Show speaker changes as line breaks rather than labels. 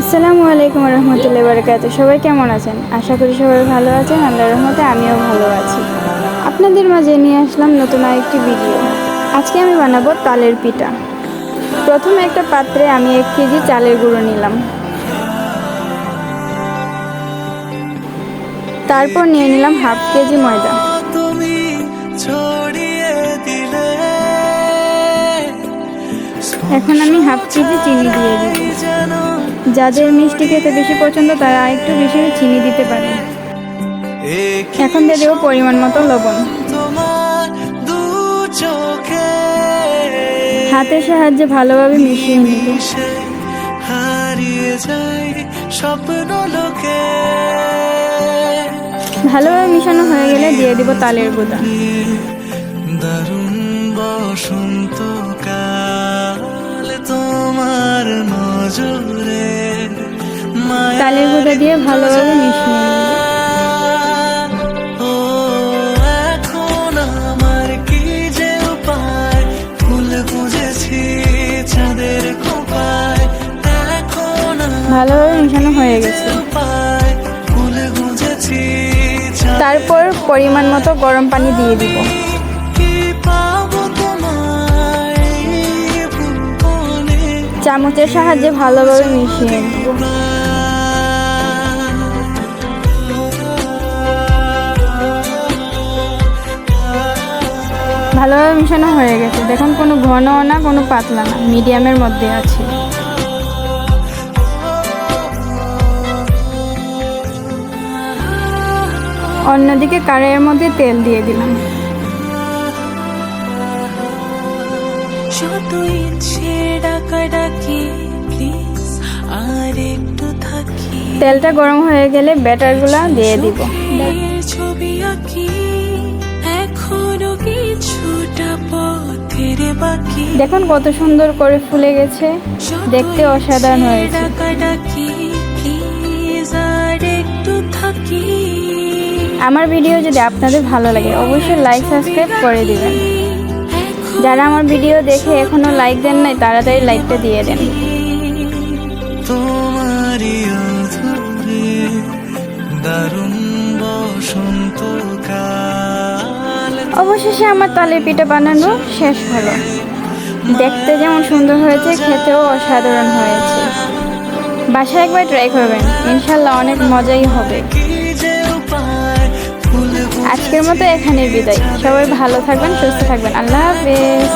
আসসালামু আলাইকুম রহমতুল্লাহি ওয়া বারাকাতুহু। সবাই কেমন আছেন? আশা করি সবাই ভালো আছেন। আল্লাহর রহমতে আমিও ভালো আছি। আপনাদের মাঝে নিয়ে আসলাম নতুন আরেকটি ভিডিও। আজকে আমি বানাবো তালের পিঠা। প্রথমে একটা পাত্রে আমি 1 কেজি চালের গুঁড়ো নিলাম। তারপর নিয়ে নিলাম হাফ কেজি ময়দা। এখন আমি হাফ কেজি চিনি দিয়ে দিব। যাদের মিষ্টি খেতে বেশি পছন্দ তারা একটু বেশি চিনি দিতে পারে। এখন দিয়ে দেবো পরিমাণ মতো লবণ। হাতের সাহায্যে ভালোভাবে মিশিয়ে নিব। ভালোভাবে মিশানো হয়ে গেলে দিয়ে দিব তালের গুঁড়া। তালের গুঁড়া দিয়ে ভালোভাবে মিশিয়ে নিব। ভালোভাবে মিশানো হয়ে গেছে। তারপর পরিমাণ মতো গরম পানি দিয়ে দিব। চামচের সাহায্যে ভালোভাবে মিশিয়ে নিব। ভালোভাবে মিশানো হয়ে গেছে। দেখুন কোনো ঘনও না কোনো পাতলা না, মিডিয়ামের মধ্যে আছে। অন্যদিকে কড়াইয়ের মধ্যে তেল দিয়ে দিলাম। তেলটা গরম হয়ে গেলে ব্যাটারগুলা দিয়ে দিব। দেখুন কত সুন্দর করে ফুলে গেছে, দেখতে অসাধারণ হয়েছে। আমার ভিডিও যদি আপনাদের ভালো লাগে অবশ্যই লাইক সাবস্ক্রাইব করে দিবেন। যারা আমার ভিডিও দেখে এখনো লাইক দেন নাই তাড়াতাড়ি লাইকটা দিয়ে দেন। অবশেষে আমার তালের পিঠা বানানো শেষ হলো। দেখতে যেমন সুন্দর হয়েছে, খেতেও অসাধারণ হয়েছে। বাসায় একবার ট্রাই করবেন, ইনশাল্লাহ অনেক মজাই হবে। আজকের মতো এখানেই বিদায়। সবাই ভালো থাকবেন, সুস্থ থাকবেন। আল্লাহ হাফেজ।